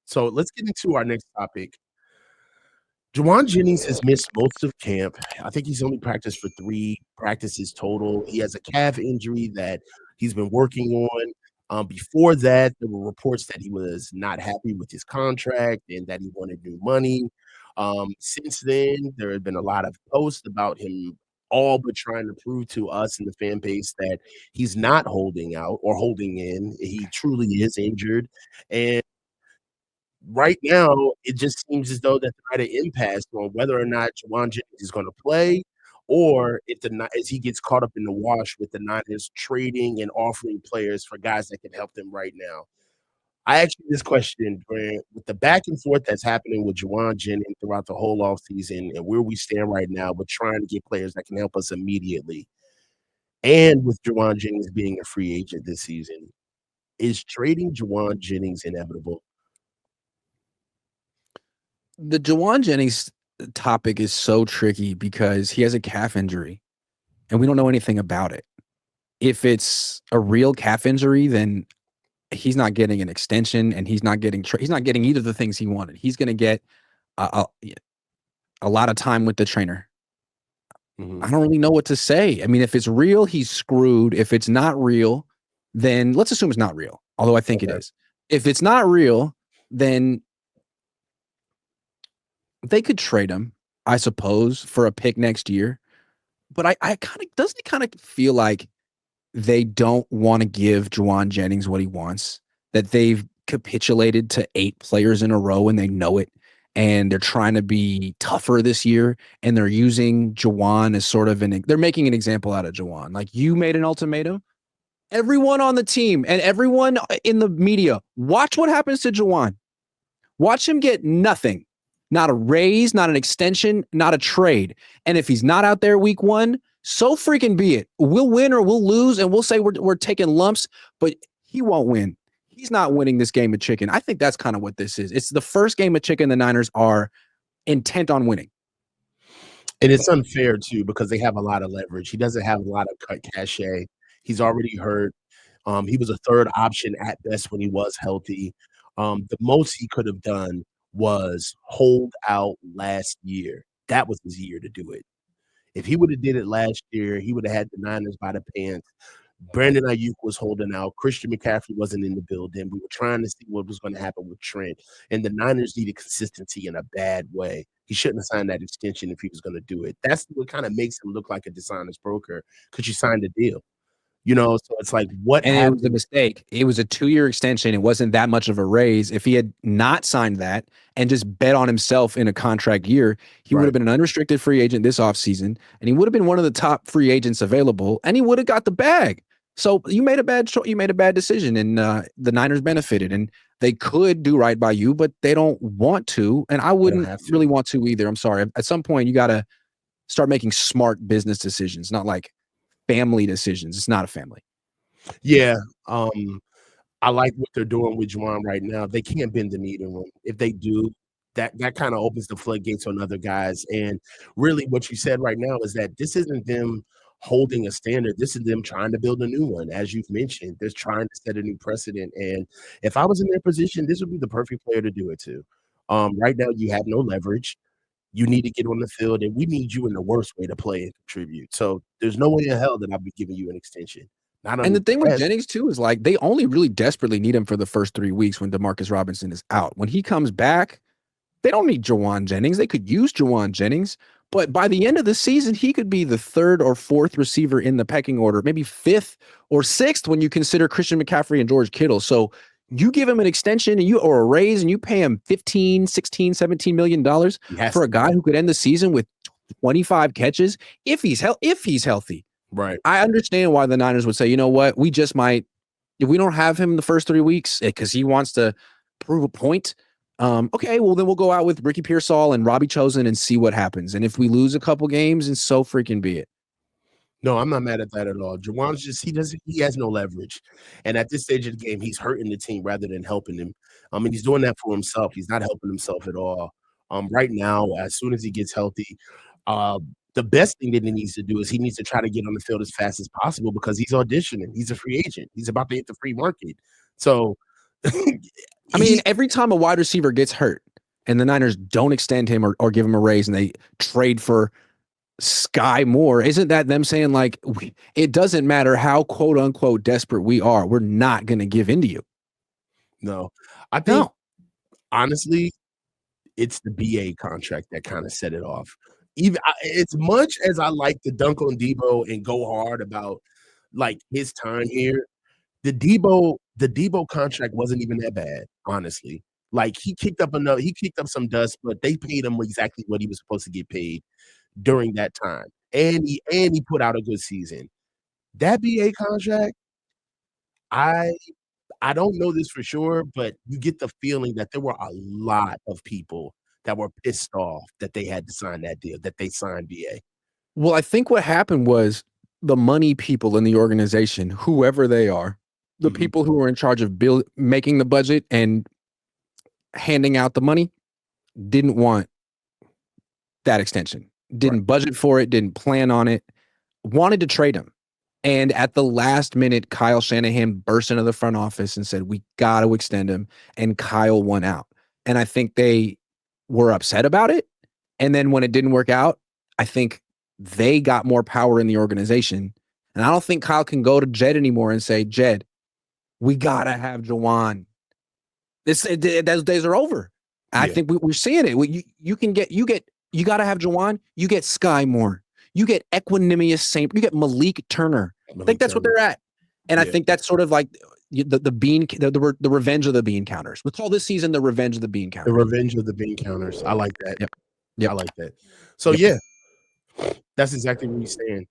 So let's get into our next topic. Jauan Jennings has missed most of camp. I think he's only practiced for 3 practices total. He has a calf injury that he's been working on. Before that, there were reports that he was not happy with his contract and that he wanted new money. Since then, there have been a lot of posts about him all but trying to prove to us in the fan base that he's not holding out or holding in. He truly is injured. And right now, it just seems as though that they're at an impasse on whether or not Jauan Jennings is gonna play or if as he gets caught up in the wash with the Niners trading and offering players for guys that can help them right now. I asked you this question, Grant, with the back and forth that's happening with Jauan Jennings throughout the whole offseason and where we stand right now with trying to get players that can help us immediately, and with Jauan Jennings being a free agent this season, is trading Jauan Jennings inevitable? The Jauan Jennings topic is so tricky because he has a calf injury and we don't know anything about it. If it's a real calf injury, then he's not getting an extension and he's not getting either of the things he wanted. He's going to get a lot of time with the trainer. I don't really know what to say. I mean, if it's real, he's screwed. If it's not real, then let's assume it's not real, although I think it is. If it's not real, then they could trade him, I suppose, for a pick next year. But I doesn't it kind of feel like they don't want to give Jauan Jennings what he wants, that they've capitulated to 8 players in a row and they know it. And they're trying to be tougher this year. And they're using Jauan as sort of they're making an example out of Jauan. Like, you made an ultimatum. Everyone on the team and everyone in the media, watch what happens to Jauan. Watch him get nothing. Not a raise, not an extension, not a trade. And if he's not out there week 1, so freaking be it. We'll win or we'll lose, and we'll say we're taking lumps, but he won't win. He's not winning this game of chicken. I think that's kind of what this is. It's the first game of chicken the Niners are intent on winning. And it's unfair, too, because they have a lot of leverage. He doesn't have a lot of cachet. He's already hurt. He was a third option at best when he was healthy. The most he could have done was hold out last year. That was his year to do it. If he would have did it last year, he would have had the Niners by the pants. Brandon Ayuk was holding out. Christian McCaffrey wasn't in the building. We were trying to see what was going to happen with Trent. And the Niners needed consistency in a bad way. He shouldn't have signed that extension if he was going to do it. That's what kind of makes him look like a dishonest broker, because you signed a deal. So it's like, what and happened? It was a mistake. It was a 2-year extension. It wasn't that much of a raise. If he had not signed that and just bet on himself in a contract year, he would have been an unrestricted free agent this offseason, and he would have been one of the top free agents available, and he would have got the bag. So you made a bad decision, and the Niners benefited, and they could do right by you, but they don't want to, and I wouldn't really want to either. I'm sorry. At some point, you got to start making smart business decisions, not like family decisions. It's not a family. Yeah. I like what they're doing with Jauan right now. They can't bend the knee to him. If they do, that kind of opens the floodgates on other guys. And really what you said right now is that this isn't them holding a standard. This is them trying to build a new one. As you've mentioned, they're trying to set a new precedent. And if I was in their position, this would be the perfect player to do it to. Right now, you have no leverage. You need to get on the field, and we need you in the worst way to play and contribute. So there's no way in hell that I'll be giving you an extension. And the thing with Jennings, too, is like they only really desperately need him for the first 3 weeks when Demarcus Robinson is out. When he comes back, they don't need Jauan Jennings. They could use Jauan Jennings, but by the end of the season, he could be the 3rd or 4th receiver in the pecking order, maybe 5th or 6th when you consider Christian McCaffrey and George Kittle. So you give him an extension or a raise and you pay him $15, $16, $17 million for a guy who could end the season with 25 catches if he's healthy. Right. I understand why the Niners would say, you know what, we just might, if we don't have him the first 3 weeks because he wants to prove a point, okay, well, then we'll go out with Ricky Pearsall and Robbie Chosen and see what happens. And if we lose a couple games, and so freaking be it. No, I'm not mad at that at all. Jauan's just he has no leverage. And at this stage of the game, he's hurting the team rather than helping him. I mean, he's doing that for himself. He's not helping himself at all. Right now, as soon as he gets healthy, the best thing that he needs to do is he needs to try to get on the field as fast as possible because he's auditioning. He's a free agent. He's about to hit the free market. So I mean, He every time a wide receiver gets hurt and the Niners don't extend him or give him a raise and they trade for Sky Moore, isn't that them saying, like, it doesn't matter how quote unquote desperate we are, we're not going to give in to you? No. I think, No. honestly, it's the BA contract that kinda set it off. Even as much as I like to dunk on Debo and go hard about, like, his time here, the Debo contract wasn't even that bad, honestly. Like, he kicked up some dust, but they paid him exactly what he was supposed to get paid during that time, and he put out a good season. That BA contract, I I don't know this for sure, but you get the feeling that there were a lot of people that were pissed off that they had to sign that deal, that they signed BA. Well, I think what happened was the money people in the organization, whoever they are, the Mhm. people who are in charge of making the budget and handing out the money, didn't want that extension, Right. didn't budget for it, didn't plan on it, wanted to trade him. And at the last minute, Kyle Shanahan burst into the front office and said, "We got to extend him." And Kyle won out. And I think they were upset about it. And then when it didn't work out, I think they got more power in the organization. And I don't think Kyle can go to Jed anymore and say, "Jed, we got to have Jawan." Those days are over. I Yeah. think we're seeing it. You got to have Jawan. You get Sky Moore. You get Equanimous Saint. You get Malik Turner. I think Malik that's what Turner. they're at. And I Yeah. think that's sort of like the revenge of the bean counters. We'll call this season the revenge of the bean The counters. revenge of the bean counters. I like that. Yep. I Yep. like that. So, Yep. yeah, that's exactly where we stand.